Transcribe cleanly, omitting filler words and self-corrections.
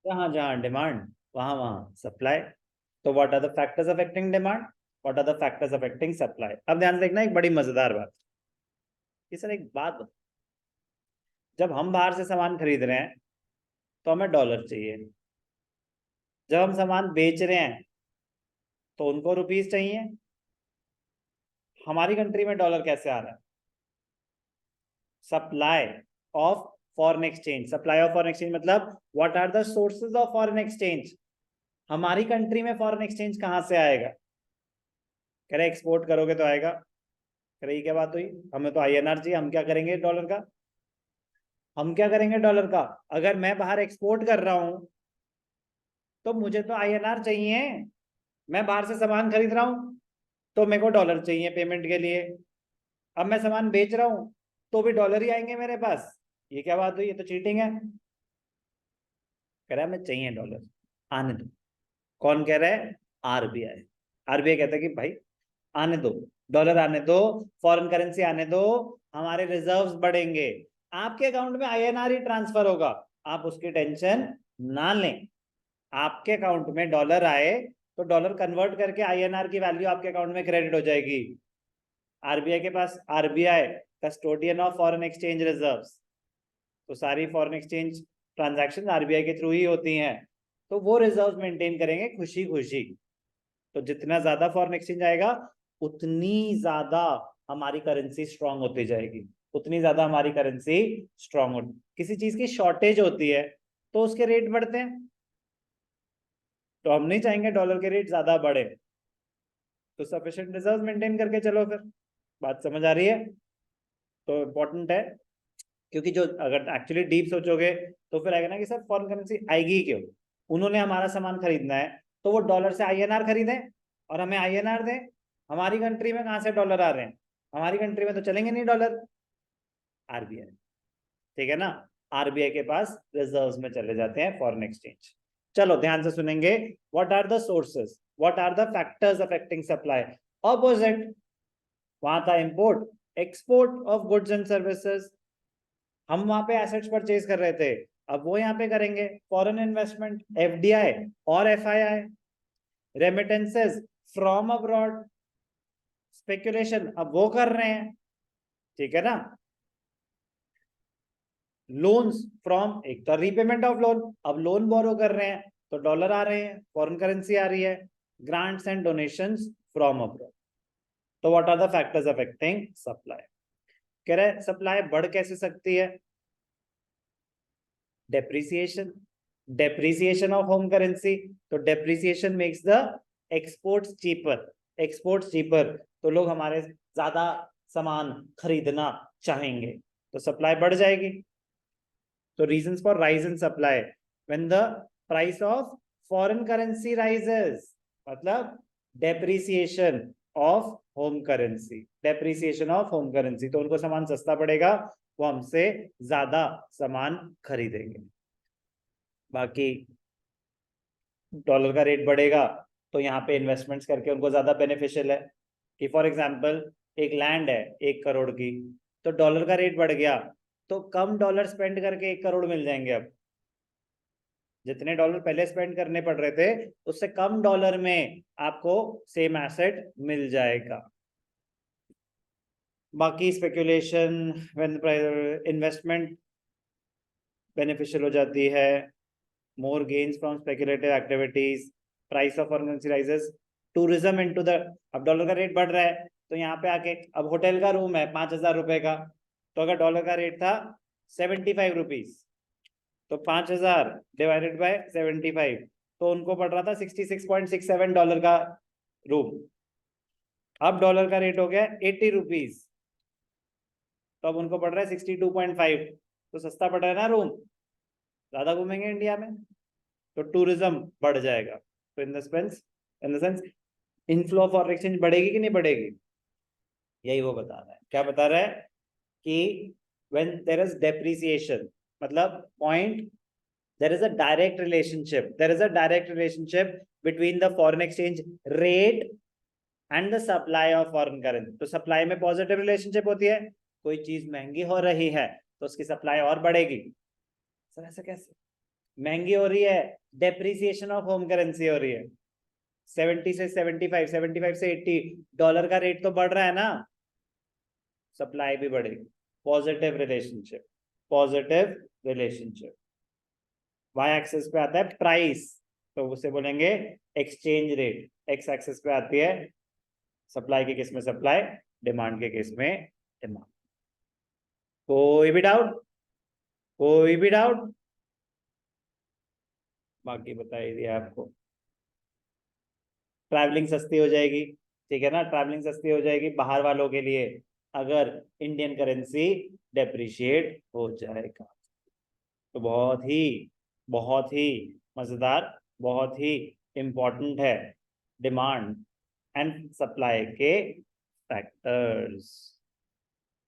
जहाँ जहाँ डिमांड, वहां वहां सप्लाई। तो what are the factors affecting demand, what are the factors affecting supply. अब ध्यान से देखना, एक बड़ी मजेदार बात कि सर एक बात बताओ, जब हम बाहर से सामान खरीद रहे हैं तो हमें डॉलर चाहिए, जब हम सामान बेच रहे हैं तो उनको रुपीस चाहिए। हमारी कंट्री में डॉलर कैसे आ रहा है? Supply of foreign exchange. Supply of foreign exchange मतलब what are the sources of foreign exchange. हमारी कंट्री में फॉरेन एक्सचेंज कहां से आएगा? कह रहे एक्सपोर्ट करोगे तो आएगा। कह रहे ये क्या बात हुई, हमें तो आईएनआर चाहिए, हम क्या करेंगे डॉलर का? हम क्या करेंगे डॉलर का? अगर मैं बाहर एक्सपोर्ट कर रहा हूं तो मुझे तो आईएनआर चाहिए। मैं बाहर से सामान खरीद रहा हूं तो मेरे को डॉलर चाहिए पेमेंट के लिए। अब मैं सामान बेच रहा हूं तो भी डॉलर ही आएंगे मेरे पास। ये क्या बात हुई, ये तो चीटिंग है। कह रहा है हमें चाहिए डॉलर, आने दो। कौन कह रहा है? आरबीआई। आरबीआई कहता है कि भाई आने दो, डॉलर आने दो, फॉरेन करेंसी आने दो, हमारे रिजर्व्स बढ़ेंगे, आपके अकाउंट में आईएनआर ही ट्रांसफर होगा, आप उसकी टेंशन ना लें। आपके अकाउंट में डॉलर आए तो डॉलर कन्वर्ट करके आईएनआर की वैल्यू आपके अकाउंट में क्रेडिट हो जाएगी। आरबीआई के पास, RBI custodian of foreign exchange reserves, तो सारी फॉरेन एक्सचेंज ट्रांजैक्शन आरबीआई के थ्रू ही होती हैं। तो वो रिजर्व मेंटेन करेंगे खुशी खुशी। तो जितना ज्यादा फॉरेन एक्सचेंज आएगा उतनी ज्यादा हमारी करेंसी स्ट्रांग होती जाएगी, उतनी ज्यादा हमारी करेंसी स्ट्रांग होती। किसी चीज की शॉर्टेज होती है तो उसके रेट बढ़ते हैं, तो हम नहीं चाहेंगे डॉलर के रेट ज्यादा बढ़े। तो सफिशिएंट रिजर्व मेंटेन करके चलो फिर। बात समझ आ रही है? तो इम्पोर्टेंट है, क्योंकि जो अगर एक्चुअली डीप सोचोगे तो फिर आएगा ना कि सर फॉरेन करेंसी आएगी क्यों? उन्होंने हमारा सामान खरीदना है तो वो डॉलर से आईएनआर खरीदें और हमें आईएनआर दें। हमारी कंट्री में कहां से डॉलर आ रहे हैं? हमारी कंट्री में तो चलेंगे नहीं डॉलर। आरबीआई, ठीक है ना, आरबीआई के पास रिजर्व्स में चले जाते हैं फॉरेन एक्सचेंज। चलो ध्यान से सुनेंगे। What are the sources, what are the factors affecting supply? Opposite, वहां था import export of goods and services, हम वहां पे एसेट्स परचेज कर रहे थे, अब वो यहाँ पे करेंगे फॉरेन इन्वेस्टमेंट, एफडीआई और FII. Remittances from abroad, speculation अब वो कर रहे हैं, ठीक है ना। लोन्स फ्रॉम, एक तो रीपेमेंट ऑफ लोन, अब लोन बोरो कर रहे हैं तो डॉलर आ रहे हैं, फॉरेन करेंसी आ रही है। Grants and donations from abroad. तो what are the factors affecting supply? कह रहे सप्लाई बढ़ कैसे सकती है? Depreciation, depreciation of home currency. तो depreciation makes the exports cheaper, exports cheaper, तो लोग हमारे ज्यादा सामान खरीदना चाहेंगे, तो सप्लाई बढ़ जाएगी। तो reasons for rise in supply, when the price of foreign currency rises, मतलब depreciation of home currency, depreciation of home currency, तो उनको सामान सस्ता पड़ेगा, वो हमसे ज्यादा सामान खरीदेंगे। बाकी डॉलर का रेट बढ़ेगा तो यहाँ पे इन्वेस्टमेंट्स करके उनको ज्यादा बेनिफिशियल है। कि फॉर एग्जांपल एक लैंड है 1 करोड़ की, तो डॉलर का रेट बढ़ गया तो कम डॉलर स्पेंड करके 1 करोड़ मिल जाएंगे। अब जितने डॉलर पहले स्पेंड करने पड़ रहे थे उससे कम डॉलर में आपको सेम एसेट मिल जाएगा। बाकी स्पेकुलेशन, व्हेन इन्वेस्टमेंट बेनिफिशियल हो जाती है, more gains from speculative activities, price of foreign currency rises, tourism into the, अब डॉलर का रेट बढ़ रहा है तो यहाँ पे आके अब होटल का रूम है 5,000 रुपए का, तो अगर डॉलर का रेट था 75 रुपीज, तो 5,000 डिवाइडेड बाय 75, तो उनको पड़ रहा था $66.67 का रूम। अब डॉलर का रेट हो गया 80 रुपीज, तो अब उनको पड़ रहा है 62.5, तो सस्ता पड़ रहा है ना रूम, ज्यादा घूमेंगे इंडिया में, तो टूरिज्म बढ़ जाएगा। तो in the sense inflow of foreign exchange बढ़ेगी कि नहीं बढ़ेगी? यही वो बता रहा है। क्या बता रहा है? कि व्हेन देयर इज डेप्रिसिएशन, मतलब point, there is a direct relationship, there is a direct relationship between the foreign exchange rate and the supply of foreign currency. तो सप्लाई में पॉजिटिव रिलेशनशिप होती है, कोई चीज महंगी हो रही है तो उसकी सप्लाई और बढ़ेगी। सर ऐसा कैसे? महंगी हो रही है, डेप्रिसिएशन ऑफ होम करेंसी हो रही है। 70 से 75, 75 से 80 डॉलर का रेट तो बढ़ रहा है ना, सप्लाई भी बढ़ेगी। Positive relationship, positive relationship. Y axis पे आता है प्राइस, तो उसे बोलेंगे एक्सचेंज रेट। एक्स एक्सिस पे आती है सप्लाई के केस में सप्लाई, डिमांड के केस में डिमांड। कोई भी डाउट, कोई भी डाउट? बाकी बता ही दिया आपको। ट्रैवलिंग सस्ती हो जाएगी, ठीक है ना, ट्रैवलिंग सस्ती हो जाएगी बाहर वालों के लिए अगर इंडियन करेंसी डेप्रिशिएट हो जाएगा। तो बहुत ही मजेदार, बहुत ही इंपॉर्टेंट है डिमांड एंड सप्लाई के फैक्टर्स।